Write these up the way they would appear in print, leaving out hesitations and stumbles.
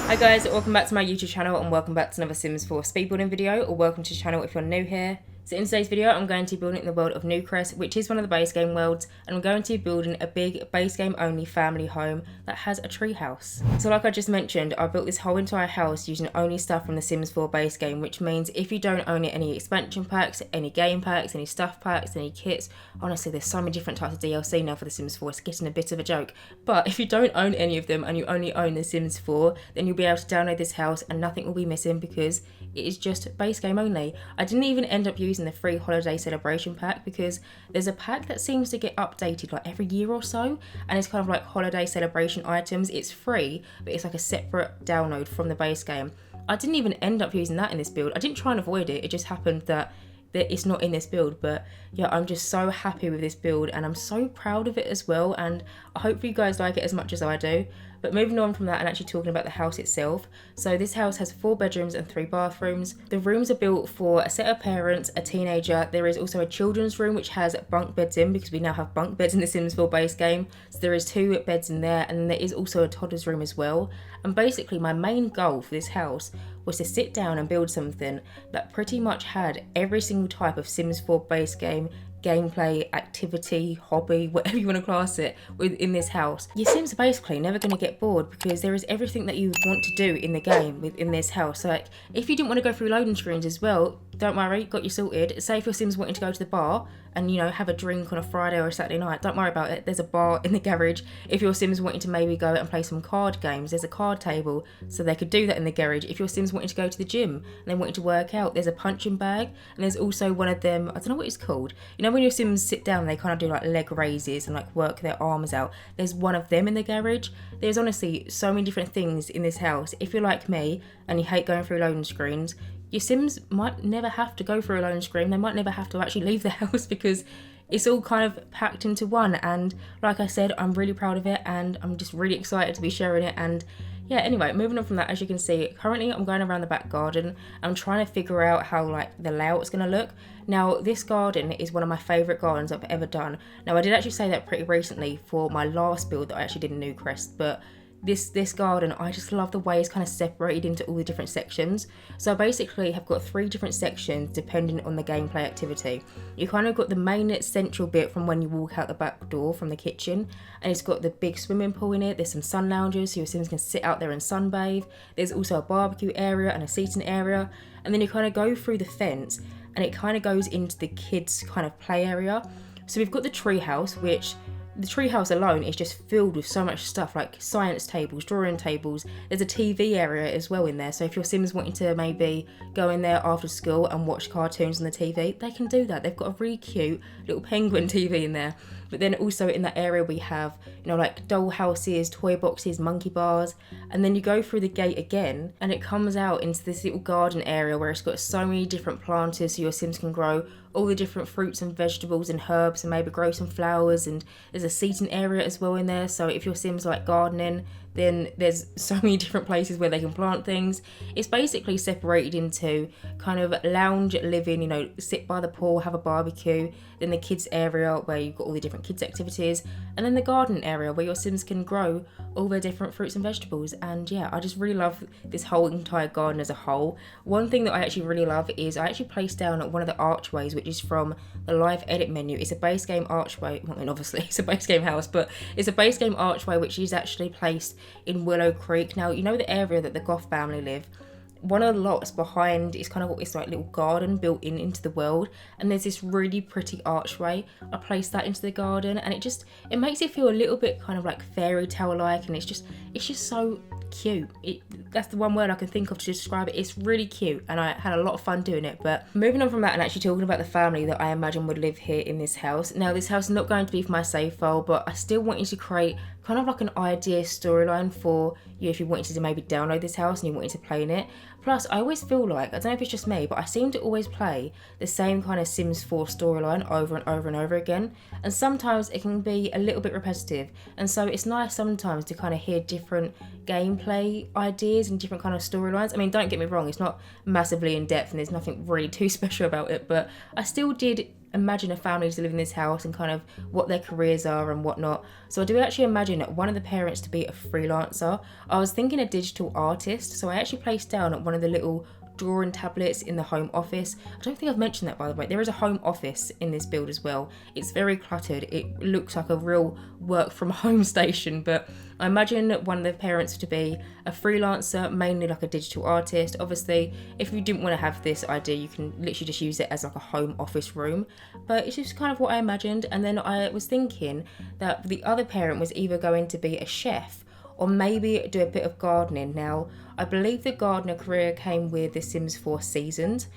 Hi guys, welcome back to my YouTube channel and welcome back to another Sims 4 speed building video, or welcome to the channel if you're new here. So in today's video I'm going to be building in the world of Newcrest, which is one of the base game worlds, and I'm going to be building a big base game only family home that has a tree house. So like I just mentioned, I built this whole entire house using only stuff from the Sims 4 base game, which means if you don't own any expansion packs, any game packs, any stuff packs, any kits, honestly there's so many different types of DLC now for the Sims 4, it's getting a bit of a joke. But if you don't own any of them and you only own the Sims 4, then you'll be able to download this house and nothing will be missing because it is just base game only. I didn't even end up using the free holiday celebration pack because there's a pack that seems to get updated like every year or so, and it's kind of like holiday celebration items. It's free, but it's like a separate download from the base game. I didn't even end up using that in this build. I didn't try and avoid it, it just happened that it's not in this build. But yeah, I'm just so happy with this build and I'm so proud of it as well, and I hope you guys like it as much as I do. But moving on from that and actually talking about the house itself. So this house has 4 bedrooms and 3 bathrooms. The rooms are built for a set of parents, a teenager. There is also a children's room which has bunk beds in because we now have bunk beds in the Sims 4 base game. So there is 2 beds in there, and there is also a toddler's room as well. And basically my main goal for this house was to sit down and build something that pretty much had every single type of Sims 4 base game gameplay, activity, hobby, whatever you want to class it, within this house. Your Sims are basically never going to get bored because there is everything that you want to do in the game within this house. So like, if you didn't want to go through loading screens as well, don't worry, got you sorted. Say if your Sims wanting to go to the bar and, you know, have a drink on a Friday or a Saturday night, don't worry about it, there's a bar in the garage. If your Sims wanting to maybe go and play some card games, there's a card table, so they could do that in the garage. If your Sims wanting to go to the gym and they wanting to work out, there's a punching bag, and there's also one of them, I don't know what it's called, you know when your Sims sit down they kind of do like leg raises and like work their arms out, there's one of them in the garage. There's honestly so many different things in this house. If you're like me and you hate going through loading screens, your Sims might never have to go through a loading screen. They might never have to actually leave the house because it's all kind of packed into one. And like I said, I'm really proud of it and I'm just really excited to be sharing it. And yeah, anyway, moving on from that, as you can see, currently I'm going around the back garden. I'm trying to figure out how like the layout's going to look. Now, this garden is one of my favourite gardens I've ever done. Now, I did actually say that pretty recently for my last build that I actually did in Newcrest, but this garden, I just love the way it's kind of separated into all the different sections. So I basically have got 3 different sections depending on the gameplay activity. You kind of got the main central bit from when you walk out the back door from the kitchen, and it's got the big swimming pool in it. There's some sun lounges so your Sims can sit out there and sunbathe. There's also a barbecue area and a seating area, and then you kind of go through the fence and it kind of goes into the kids kind of play area. So we've got the treehouse, which the treehouse alone is just filled with so much stuff like science tables, drawing tables. There's a TV area as well in there, so if your Sims wanting to maybe go in there after school and watch cartoons on the TV, they can do that. They've got a really cute little penguin TV in there. But then also in that area we have, you know, like doll houses, toy boxes, monkey bars, and then you go through the gate again and it comes out into this little garden area where it's got so many different planters so your Sims can grow all the different fruits and vegetables and herbs and maybe grow some flowers. And there's a seating area as well in there, so if your Sims like gardening, then there's so many different places where they can plant things. It's basically separated into kind of lounge living, you know, sit by the pool, have a barbecue, then the kids area where you've got all the different kids activities, and then the garden area where your Sims can grow all their different fruits and vegetables. And yeah, I just really love this whole entire garden as a whole. One thing that I actually really love is I actually placed down one of the archways, which is from the live edit menu. It's a base game archway, I mean obviously it's a base game house, but it's a base game archway which is actually placed in Willow Creek. Now, you know the area that the Goth family live, one of the lots behind is kind of this like little garden built into the world, and there's this really pretty archway. I placed that into the garden and it makes it feel a little bit kind of like fairy tale like, and it's just so cute. That's the one word I can think of to describe it. It's really cute and I had a lot of fun doing it. But moving on from that and actually talking about the family that I imagine would live here in this house. Now, this house is not going to be for my save file, but I still want you to create kind of like an idea storyline for you if you wanted to maybe download this house and you wanted to play in it. Plus, I always feel like, I don't know if it's just me, but I seem to always play the same kind of Sims 4 storyline over and over and over again. And sometimes it can be a little bit repetitive. And so it's nice sometimes to kind of hear different gameplay ideas and different kind of storylines. I mean, don't get me wrong, it's not massively in depth and there's nothing really too special about it, but I still did imagine a family to live in this house and kind of what their careers are and whatnot. So I do actually imagine one of the parents to be a freelancer. I was thinking a digital artist, so I actually placed down one of the little drawing tablets in the home office. I don't think I've mentioned that, by the way. There is a home office in this build as well. It's very cluttered. It looks like a real work from home station, but I imagine one of the parents to be a freelancer, mainly like a digital artist. Obviously, if you didn't want to have this idea, you can literally just use it as like a home office room, but it's just kind of what I imagined. And then I was thinking that the other parent was either going to be a chef or maybe do a bit of gardening. Now, I believe the gardener career came with the Sims 4 Seasons,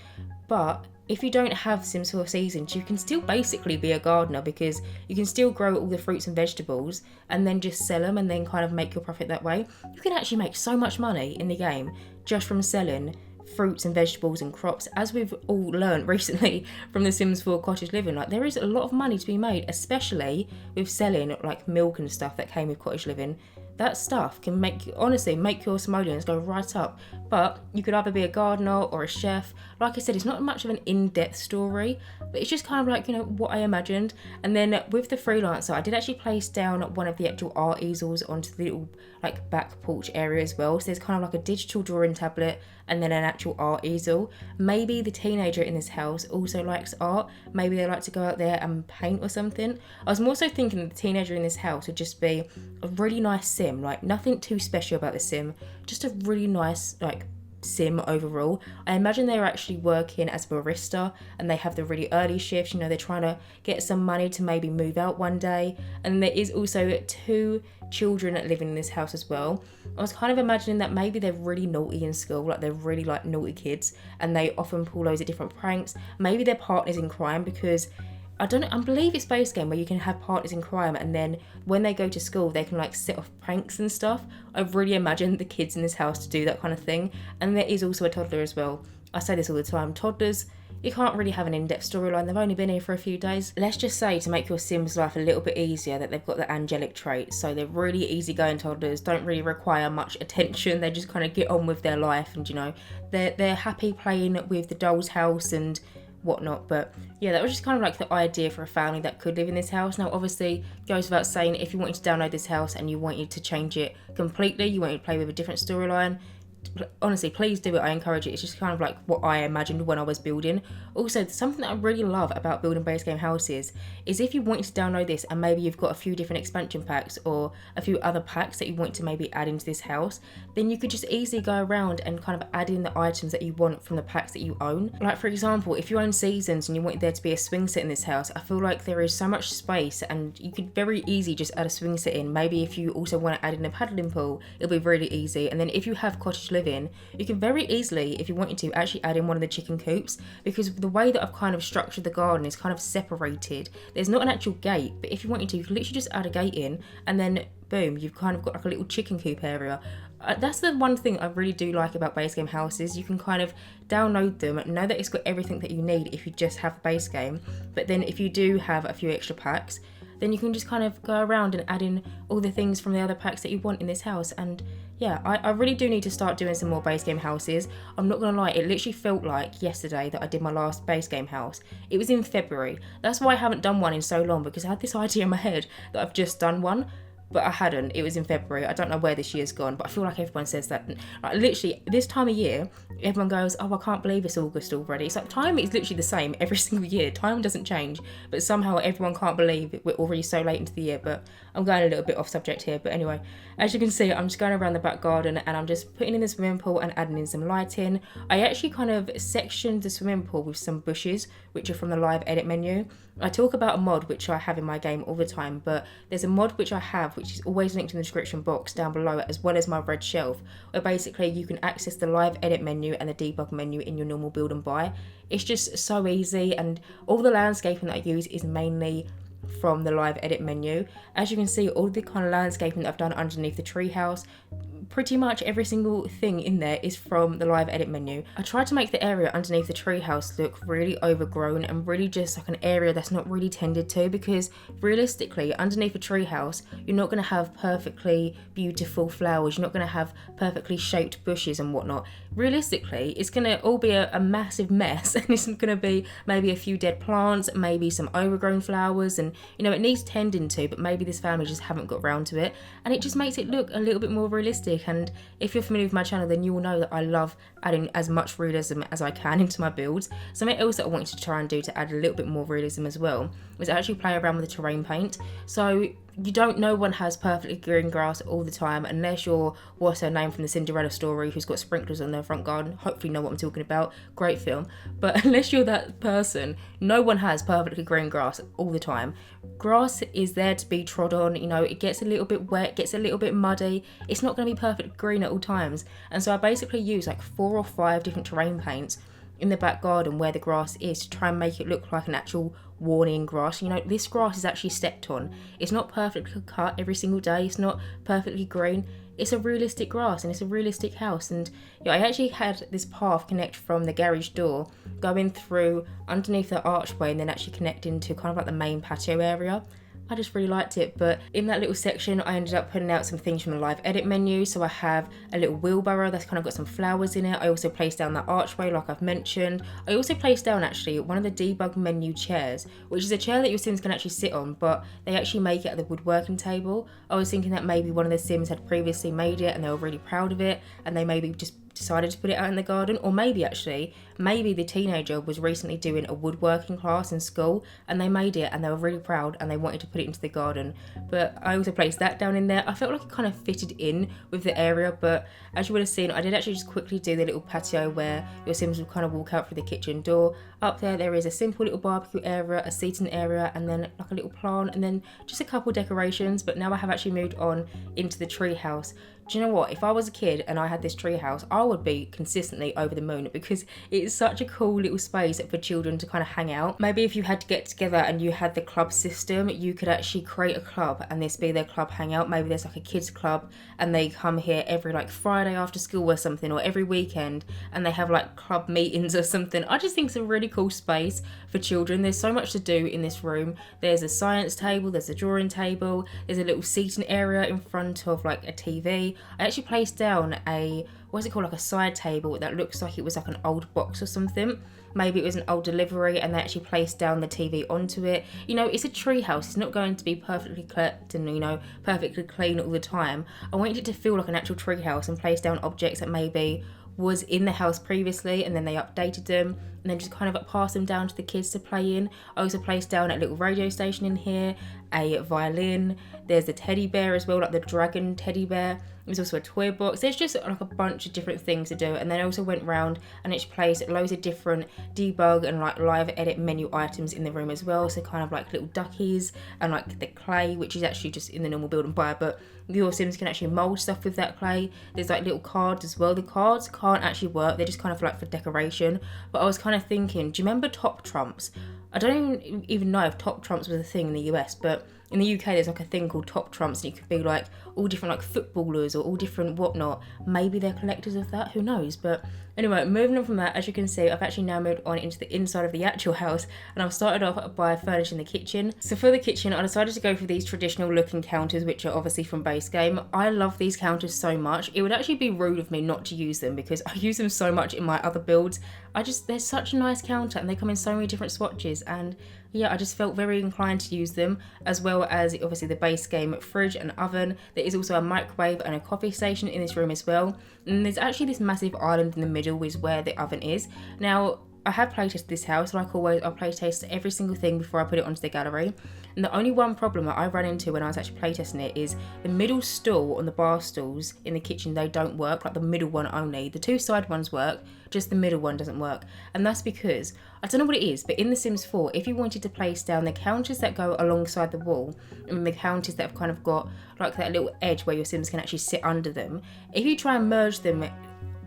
but if you don't have Sims 4 Seasons, you can still basically be a gardener, because you can still grow all the fruits and vegetables and then just sell them and then kind of make your profit that way. You can actually make so much money in the game just from selling fruits and vegetables and crops, as we've all learned recently from the Sims 4 Cottage Living. Like, there is a lot of money to be made, especially with selling like milk and stuff that came with Cottage Living. That stuff can make your simoleons go right up. But you could either be a gardener or a chef. Like I said, it's not much of an in-depth story, but it's just kind of like, what I imagined. And then with the freelancer, I did actually place down one of the actual art easels onto the little like back porch area as well. So there's kind of like a digital drawing tablet and then an actual art easel. Maybe the teenager in this house also likes art. Maybe they like to go out there and paint or something. I was more so thinking that the teenager in this house would just be a really nice sim, like nothing too special about the sim, just a really nice like sim overall. I imagine they're actually working as a barista and they have the really early shifts. They're trying to get some money to maybe move out one day. And there is also 2 children living in this house as well. I was kind of imagining that maybe they're really naughty in school, like they're really like naughty kids, and they often pull loads of different pranks. Maybe they're partners in crime, because I believe it's base game where you can have partners in crime, and then when they go to school they can like set off pranks and stuff. I really imagined the kids in this house to do that kind of thing. And there is also a toddler as well. I say this all the time, toddlers, you can't really have an in-depth storyline. They've only been here for a few days. Let's just say, to make your Sims life a little bit easier, that they've got the angelic trait. So they're really easygoing toddlers, don't really require much attention. They just kind of get on with their life, and they're happy playing with the doll's house and whatnot. But yeah, that was just kind of like the idea for a family that could live in this house. Now obviously, goes without saying, if you wanted to download this house and you wanted to change it completely, you wanted to play with a different storyline, honestly, please do it. I encourage it. It's just kind of like what I imagined when I was building. Also, something that I really love about building base game houses is if you wanted to download this and maybe you've got a few different expansion packs or a few other packs that you want to maybe add into this house, then you could just easily go around and kind of add in the items that you want from the packs that you own. Like for example, if you own Seasons and you wanted there to be a swing set in this house, I feel like there is so much space and you could very easily just add a swing set in. Maybe if you also want to add in a paddling pool, it'll be really easy. And then if you have Cottage Living, you can very easily, if you wanted to, actually add in one of the chicken coops, because the way that I've kind of structured the garden is kind of separated. There's not an actual gate, but if you wanted to, you can literally just add a gate in and then boom, you've kind of got like a little chicken coop area. That's the one thing I really do like about base game houses. You can kind of download them, know that it's got everything that you need if you just have the base game, but then if you do have a few extra packs, then you can just kind of go around and add in all the things from the other packs that you want in this house. And yeah, I really do need to start doing some more base game houses. I'm not gonna lie, it literally felt like yesterday that I did my last base game house. It was in February. That's why I haven't done one in so long, because I had this idea in my head that I've just done one, but I hadn't. It was in February. I don't know where this year's gone, but I feel like everyone says that. Like literally, this time of year, everyone goes, oh, I can't believe it's August already. It's like time is literally the same every single year. Time doesn't change, but somehow everyone can't believe we're already so late into the year. But I'm going a little bit off subject here. But anyway, as you can see, I'm just going around the back garden and I'm just putting in the swimming pool and adding in some lighting. I actually kind of sectioned the swimming pool with some bushes, which are from the live edit menu. I talk about a mod which I have in my game all the time, but there's a mod which I have which is always linked in the description box down below, as well as my red shelf, where basically you can access the live edit menu and the debug menu in your normal build and buy. It's just so easy, and all the landscaping that I use is mainly from the live edit menu. As you can see, all the kind of landscaping that I've done underneath the treehouse, pretty much every single thing in there is from the live edit menu. I tried to make the area underneath the treehouse look really overgrown and really just like an area that's not really tended to, because realistically underneath a treehouse you're not going to have perfectly beautiful flowers, you're not going to have perfectly shaped bushes and whatnot. realistically, it's going to all be a massive mess, and it's going to be maybe a few dead plants, maybe some overgrown flowers, and you know, it needs tending to, but maybe this family just haven't got around to it, and it just makes it look a little bit more realistic. And if you're familiar with my channel, then you will know that I love adding as much realism as I can into my builds. Something else that I wanted to try and do to add a little bit more realism as well was actually play around with the terrain paint. So you don't, no one has perfectly green grass all the time, unless you're, what's her name from the Cinderella story, who's got sprinklers on their front garden. Hopefully you know what I'm talking about, great film. But unless you're that person, no one has perfectly green grass all the time. Grass is there to be trod on, you know, it gets a little bit wet, gets a little bit muddy, it's not going to be perfectly green at all times. And so I basically use like 4 or 5 different terrain paints in the back garden where the grass is, to try and make it look like an actual worn-in grass. You know, this grass is actually stepped on. It's not perfectly cut every single day. It's not perfectly green. It's a realistic grass, and it's a realistic house. And you know, I actually had this path connect from the garage door, going through underneath the archway, and then actually connecting to kind of like the main patio area. I just really liked it. But in that little section, I ended up putting out some things from the live edit menu. So I have a little wheelbarrow that's kind of got some flowers in it. I also placed down that archway like I've mentioned. I also placed down actually one of the debug menu chairs, which is a chair that your Sims can actually sit on, but they actually make it at the woodworking table. I was thinking that maybe one of the Sims had previously made it and they were really proud of it, and they maybe just decided to put it out in the garden. Or maybe the teenager was recently doing a woodworking class in school and they made it and they were really proud and they wanted to put it into the garden. But I also placed that down in there. I felt like it kind of fitted in with the area, but as you would have seen, I did actually just quickly do the little patio where your Sims will kind of walk out through the kitchen door. Up there is a simple little barbecue area, a seating area, and then like a little plant, and then just a couple decorations. But now I have actually moved on into the tree house. Do you know what? If I was a kid and I had this tree house, I would be consistently over the moon, because it's such a cool little space for children to kind of hang out. Maybe if you had to get together and you had the club system, you could actually create a club and this be their club hangout. Maybe there's like a kids club and they come here every like Friday after school or something, or every weekend, and they have like club meetings or something. I just think it's a really cool space for children. There's so much to do in this room. There's a science table, there's a drawing table, there's a little seating area in front of like a TV. I actually placed down like a side table that looks like it was like an old box or something. Maybe it was an old delivery and they actually placed down the TV onto it. You know, it's a tree house. It's not going to be perfectly kept and, you know, perfectly clean all the time. I wanted it to feel like an actual tree house and place down objects that maybe was in the house previously and then they updated them and then just kind of pass them down to the kids to play in. I also placed down a little radio station in here, a violin, there's a teddy bear as well, like the dragon teddy bear. There's also a toy box. There's just like a bunch of different things to do. And then I also went round and it's placed loads of different debug and like live edit menu items in the room as well. So kind of like little duckies and like the clay, which is actually just in the normal build and buy, but your Sims can actually mold stuff with that clay. There's like little cards as well. The cards can't actually work. They're just kind of like for decoration. But I was kind of thinking, do you remember Top Trumps? I don't even know if Top Trumps was a thing in the US, but in the UK there's like a thing called Top Trumps, and it could be like all different like footballers or all different whatnot. Maybe they're collectors of that, who knows? But anyway, moving on from that, as you can see, I've actually now moved on into the inside of the actual house, and I've started off by furnishing the kitchen. So for the kitchen, I decided to go for these traditional looking counters, which are obviously from base game. I love these counters so much. It would actually be rude of me not to use them because I use them so much in my other builds. They're such a nice counter and they come in so many different swatches, and yeah, I just felt very inclined to use them, as well as obviously the base game fridge and oven. There is also a microwave and a coffee station in this room as well. And there's actually this massive island in the middle is where the oven is. Now, I have playtested this house, like always, I'll playtest every single thing before I put it onto the gallery. And the only one problem that I ran into when I was actually playtesting it is the middle stool on the bar stools in the kitchen, they don't work, like the middle one only. The two side ones work, just the middle one doesn't work. And that's because, I don't know what it is, but in The Sims 4, if you wanted to place down the counters that go alongside the wall, and the counters that have kind of got like that little edge where your Sims can actually sit under them, if you try and merge them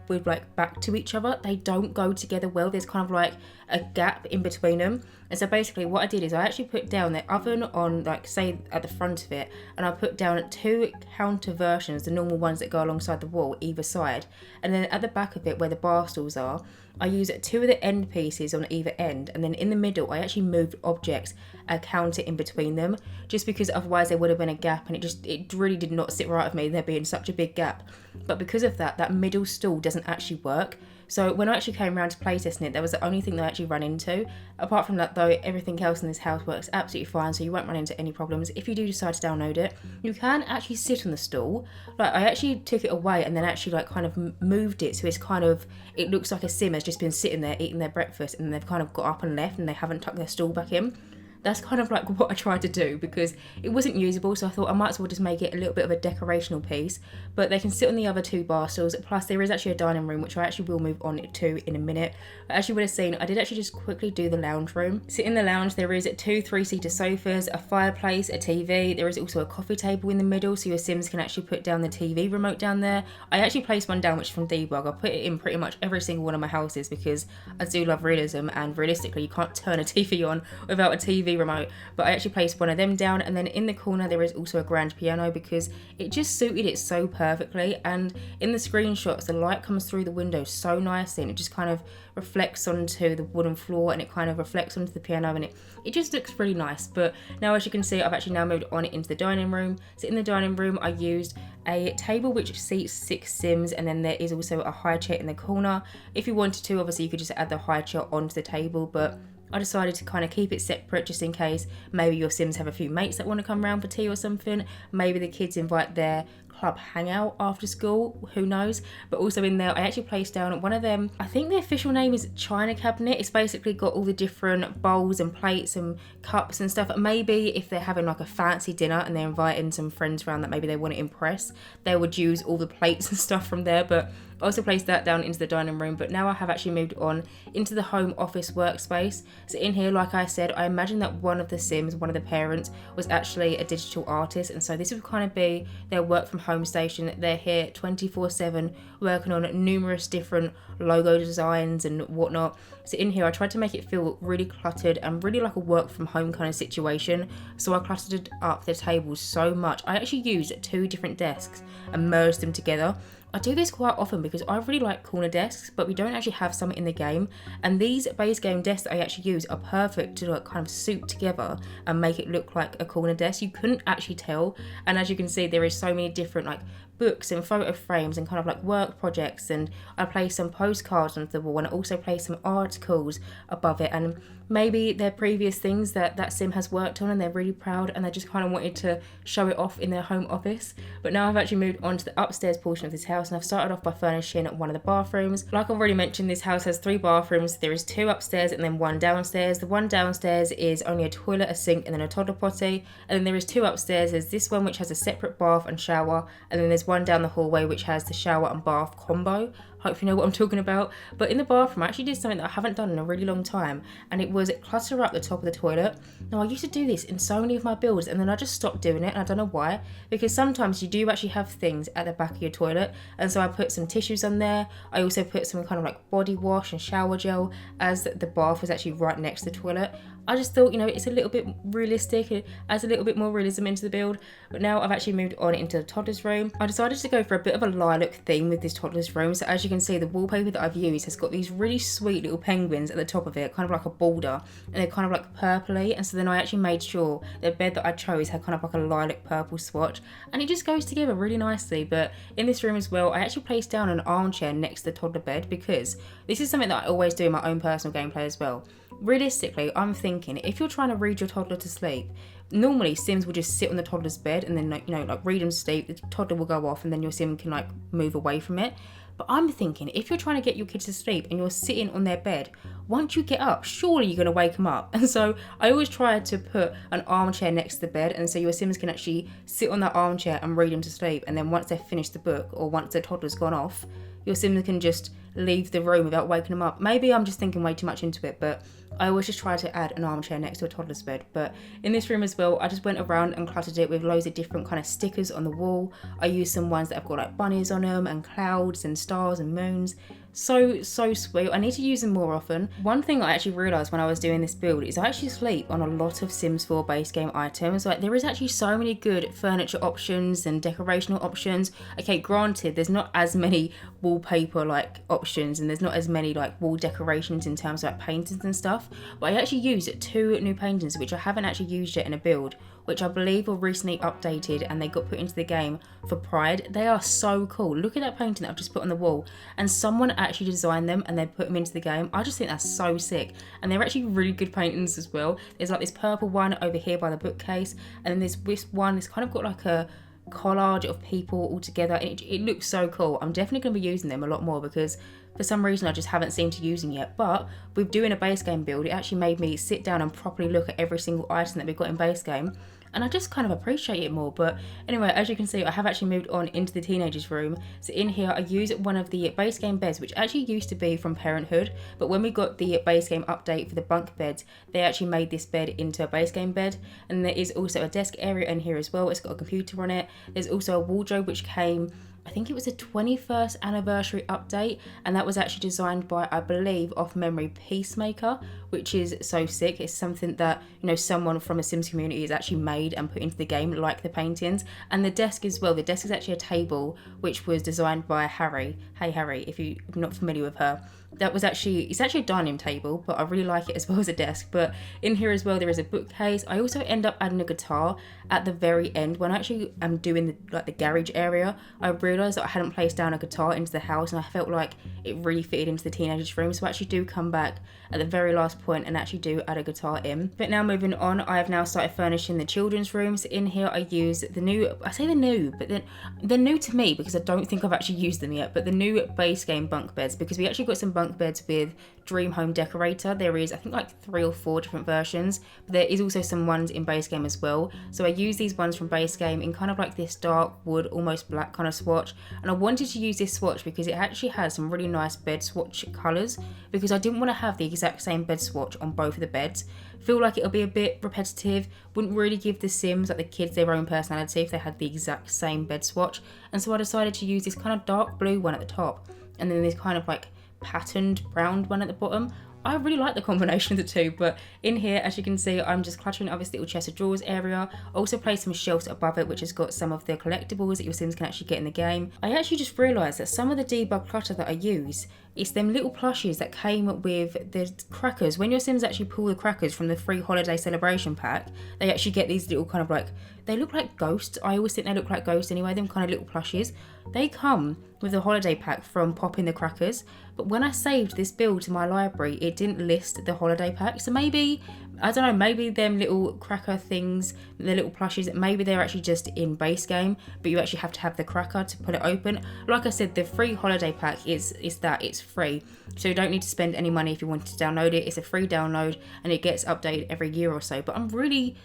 with like back to each other, they don't go together well. There's kind of like a gap in between them. And so basically what I did is I actually put down the oven on, like, say at the front of it, and I put down 2 counter versions, the normal ones that go alongside the wall either side, and then at the back of it where the bar stools are, I use 2 of the end pieces on either end, and then in the middle I actually moved objects a counter in between them, just because otherwise there would have been a gap, and it really did not sit right with me there being such a big gap. But because of that, that middle stool doesn't actually work. So when I actually came around to playtesting it, that was the only thing that I actually ran into. Apart from that though, everything else in this house works absolutely fine, so you won't run into any problems. If you do decide to download it, you can actually sit on the stool. Like, I actually took it away and then actually like kind of moved it so it's kind of, it looks like a sim has just been sitting there eating their breakfast, and they've kind of got up and left and they haven't tucked their stool back in. That's kind of like what I tried to do, because it wasn't usable, so I thought I might as well just make it a little bit of a decorational piece. But they can sit on the other 2 bar stools, plus there is actually a dining room, which I actually will move on to in a minute. As you would have seen, I did actually just quickly do the lounge room. So in the lounge there is 2 3-seater sofas, a fireplace, a TV. There is also a coffee table in the middle, so your Sims can actually put down the TV remote down there. I actually placed one down which is from Debug. I put it in pretty much every single one of my houses because I do love realism, and realistically you can't turn a TV on without a TV remote. But I actually placed one of them down, and then in the corner there is also a grand piano because it just suited it so perfectly. And in the screenshots the light comes through the window so nicely, and it just kind of reflects onto the wooden floor, and it kind of reflects onto the piano, and it just looks really nice. But now, as you can see, I've actually now moved on into the dining room. So in the dining room I used a table which seats 6 Sims, and then there is also a high chair in the corner. If you wanted to, obviously you could just add the high chair onto the table, but I decided to kind of keep it separate just in case maybe your Sims have a few mates that want to come around for tea or something. Maybe the kids invite their club hangout after school, who knows. But also in there I actually placed down one of them, I think the official name is china cabinet. It's basically got all the different bowls and plates and cups and stuff. Maybe if they're having like a fancy dinner and they're inviting some friends around that maybe they want to impress, they would use all the plates and stuff from there. But I also placed that down into the dining room. But now I have actually moved on into the home office workspace. So in here, like I said, I imagine that one of the Sims, one of the parents, was actually a digital artist, and so this would kind of be their work from home station. They're here 24/7 working on numerous different logo designs and whatnot. So in here I tried to make it feel really cluttered and really like a work from home kind of situation. So I cluttered up the tables so much. I actually used 2 different desks and merged them together. I do this quite often because I really like corner desks, but we don't actually have some in the game, and these base game desks that I actually use are perfect to like kind of suit together and make it look like a corner desk. You couldn't actually tell, and as you can see there is so many different like books and photo frames and kind of like work projects, and I placed some postcards onto the wall, and I also placed some articles above it, and maybe they're previous things that Sim has worked on and they're really proud and they just kind of wanted to show it off in their home office. But now I've actually moved on to the upstairs portion of this house, and I've started off by furnishing one of the bathrooms. Like I've already mentioned, this house has 3 bathrooms. There is 2 upstairs and then 1 downstairs. The one downstairs is only a toilet, a sink and then a toddler potty, and then there is 2 upstairs. There's this one which has a separate bath and shower, and then there's one down the hallway which has the shower and bath combo. Hope you know what I'm talking about. But in the bathroom I actually did something that I haven't done in a really long time, and it was clutter up the top of the toilet. Now I used to do this in so many of my builds, and then I just stopped doing it, and I don't know why, because sometimes you do actually have things at the back of your toilet, and so I put some tissues on there. I also put some kind of like body wash and shower gel, as the bath was actually right next to the toilet. I just thought, you know, it's a little bit realistic, it adds a little bit more realism into the build. But now I've actually moved on into the toddler's room. I decided to go for a bit of a lilac theme with this toddler's room. So as you can see, the wallpaper that I've used has got these really sweet little penguins at the top of it, kind of like a border, and they're kind of like purpley. And so then I actually made sure the bed that I chose had kind of like a lilac purple swatch, and it just goes together really nicely. But in this room as well, I actually placed down an armchair next to the toddler bed, because this is something that I always do in my own personal gameplay as well. Realistically, I'm thinking if you're trying to read your toddler to sleep, normally Sims will just sit on the toddler's bed and then, like, you know, like read them to sleep. The toddler will go off and then your Sim can like move away from it. But I'm thinking if you're trying to get your kids to sleep and you're sitting on their bed, once you get up, surely you're going to wake them up. And so I always try to put an armchair next to the bed, and so your Sims can actually sit on that armchair and read them to sleep. And then once they've finished the book, or once the toddler's gone off, your Sims can just leave the room without waking them up. Maybe I'm just thinking way too much into it, but I always just try to add an armchair next to a toddler's bed. But in this room as well, I just went around and cluttered it with loads of different kind of stickers on the wall. I used some ones that have got like bunnies on them and clouds and stars and moons. so sweet. I need to use them more often. One thing I actually realised when I was doing this build is I actually sleep on a lot of Sims 4 base game items. Like, there is actually so many good furniture options and decorational options. Okay, granted, there's not as many wallpaper like options, and there's not as many like wall decorations in terms of like paintings and stuff, but I actually used 2 new paintings which I haven't actually used yet in a build, which I believe were recently updated and they got put into the game for Pride. They are so cool. Look at that painting that I've just put on the wall, and someone actually designed them and they put them into the game. I just think that's so sick, and they're actually really good paintings as well. There's like this purple one over here by the bookcase, and then there's this one, it's kind of got like a collage of people all together, and it looks so cool. I'm definitely going to be using them a lot more because for some reason I just haven't seemed to use them yet. But with doing a base game build, it actually made me sit down and properly look at every single item that we've got in base game, and I just kind of appreciate it more. But anyway, as you can see, I have actually moved on into the teenagers room. So in here I use one of the base game beds, which actually used to be from Parenthood, but when we got the base game update for the bunk beds, they actually made this bed into a base game bed. And there is also a desk area in here as well. It's got a computer on it. There's also a wardrobe which came, I think it was a 21st anniversary update, and that was actually designed by, I believe, off memory, Peacemaker, which is so sick. It's something that, you know, someone from a Sims community has actually made and put into the game, like the paintings. And the desk as well. The desk is actually a table which was designed by Harry. Hey Harry, if you're not familiar with her. That was actually, it's actually a dining room table, but I really like it as well as a desk. But in here as well, there is a bookcase. I also end up adding a guitar at the very end. When I actually am doing the garage area, I realised that I hadn't placed down a guitar into the house, and I felt like it really fitted into the teenagers room. So I actually do come back at the very last point and actually do add a guitar in. But now moving on, I have now started furnishing the children's rooms. In here I use the new, I say the new, but then they're new to me because I don't think I've actually used them yet, but the new base game bunk beds, because we actually got some bunk beds with Dream Home Decorator. There is, I think, like 3 or 4 different versions, but there is also some ones in base game as well. So I use these ones from base game in kind of like this dark wood, almost black kind of swatch, and I wanted to use this swatch because it actually has some really nice bed swatch colours, because I didn't want to have the exact same bed swatch on both of the beds. Feel like it'll be a bit repetitive, wouldn't really give the Sims, like the kids, their own personality if they had the exact same bed swatch. And so I decided to use this kind of dark blue one at the top, and then this kind of like patterned brown one at the bottom. I really like the combination of the two. But in here, as you can see, I'm just cluttering up this little chest of drawers area. I also placed some shelves above it, which has got some of the collectibles that your Sims can actually get in the game. I actually just realised that some of the debug clutter that I use, it's them little plushies that came with the crackers. When your Sims actually pull the crackers from the free holiday celebration pack, they actually get these little kind of like, they look like ghosts. I always think they look like ghosts anyway, them kind of little plushies. They come with the holiday pack from popping the crackers. But when I saved this build to my library, it didn't list the holiday pack. So maybe, I don't know, maybe them little cracker things, the little plushies, maybe they're actually just in base game, but you actually have to have the cracker to put it open. Like I said, the free holiday pack is that, it's free. So you don't need to spend any money if you want to download it. It's a free download and it gets updated every year or so. But I'm really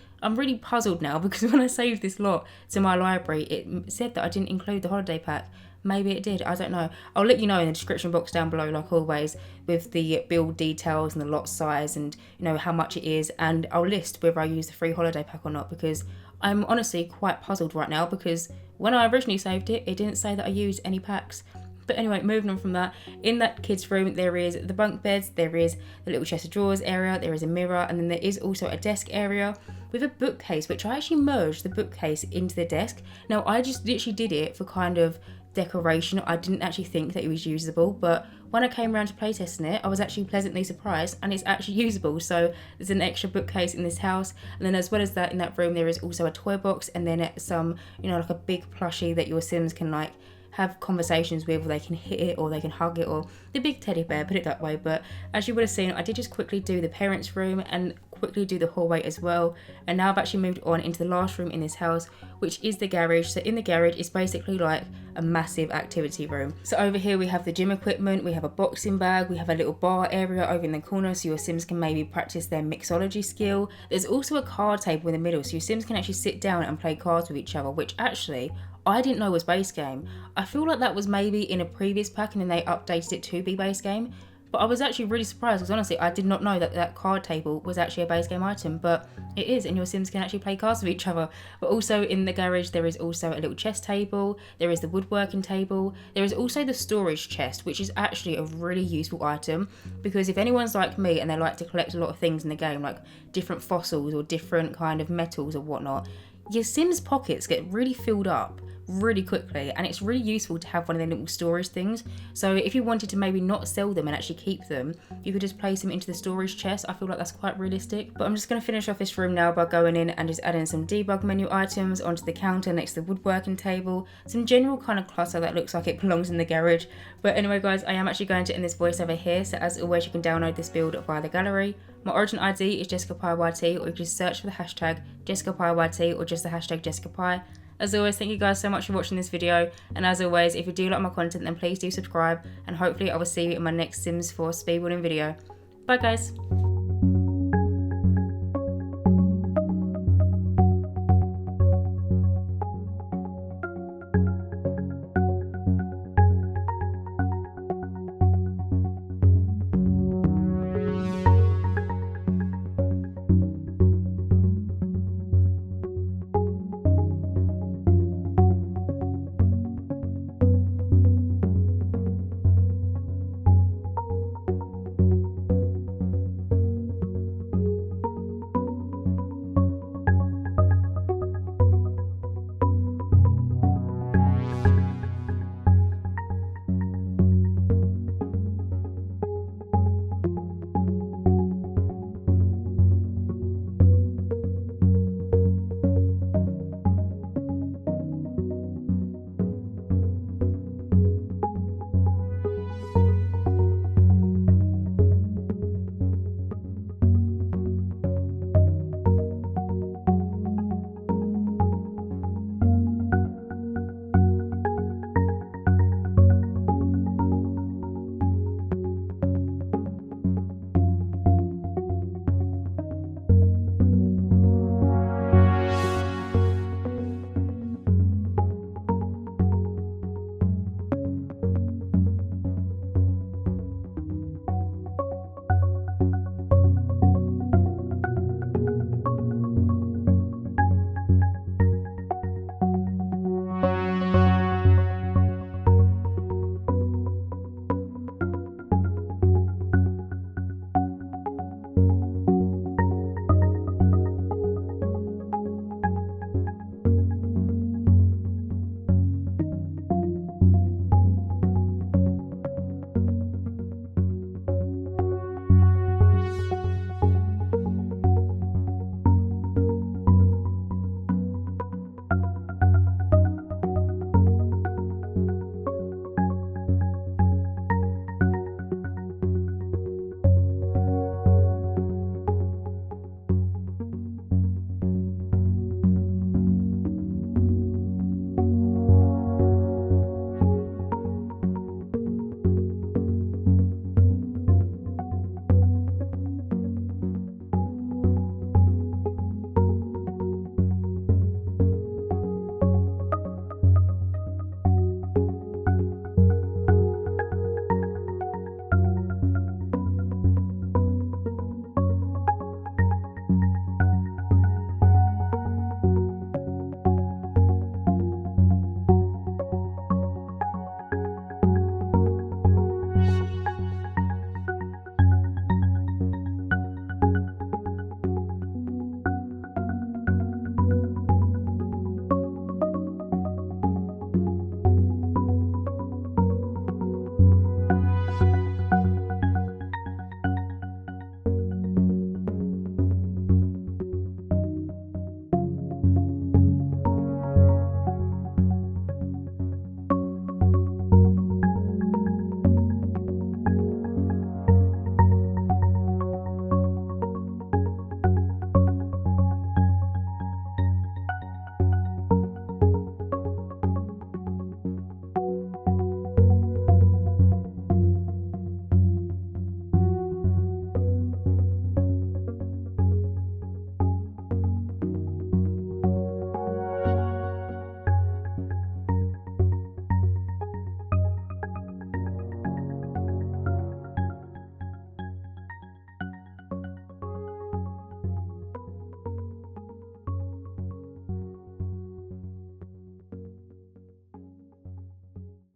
puzzled now, because when I saved this lot to my library, it said that I didn't include the holiday pack. Maybe it did, I don't know. I'll let you know in the description box down below, like always, with the build details and the lot size and, you know, how much it is, and I'll list whether I use the free holiday pack or not, because I'm honestly quite puzzled right now, because when I originally saved it, it didn't say that I used any packs. But anyway, moving on from that, in that kids' room, there is the bunk beds, there is the little chest of drawers area, there is a mirror, and then there is also a desk area with a bookcase, which I actually merged the bookcase into the desk. Now, I just literally did it for kind of decoration. I didn't actually think that it was usable, but when I came around to playtesting it, I was actually pleasantly surprised, and it's actually usable. So there's an extra bookcase in this house, and then as well as that, in that room there is also a toy box, and then some, you know, like a big plushie that your Sims can like have conversations with, or they can hit it, or they can hug it, or the big teddy bear, put it that way. But as you would have seen, I did just quickly do the parents' room and quickly do the hallway as well. And now I've actually moved on into the last room in this house, which is the garage. So in the garage, it's basically like a massive activity room. So over here we have the gym equipment, we have a boxing bag, we have a little bar area over in the corner so your Sims can maybe practice their mixology skill. There's also a card table in the middle so your Sims can actually sit down and play cards with each other, which actually I didn't know was base game. I feel like that was maybe in a previous pack and then they updated it to be base game. But I was actually really surprised because honestly, I did not know that that card table was actually a base game item, but it is, and your Sims can actually play cards with each other. But also in the garage, there is also a little chess table, there is the woodworking table, there is also the storage chest, which is actually a really useful item, because if anyone's like me and they like to collect a lot of things in the game, like different fossils or different kind of metals or whatnot, your Sims pockets get really filled up really quickly, and it's really useful to have one of their little storage things. So if you wanted to maybe not sell them and actually keep them, you could just place them into the storage chest. I feel like that's quite realistic. But I'm just going to finish off this room now by going in and just adding some debug menu items onto the counter next to the woodworking table, some general kind of clutter that looks like it belongs in the garage. But anyway guys, I am actually going to end this voiceover here, so as always you can download this build via the gallery. My origin ID is JessicapieYT, or you can just search for the hashtag JessicapieYT or just the hashtag Jessicapie. As always, thank you guys so much for watching this video, and as always, if you do like my content then please do subscribe, and hopefully I will see you in my next Sims 4 speedbuilding video. Bye guys!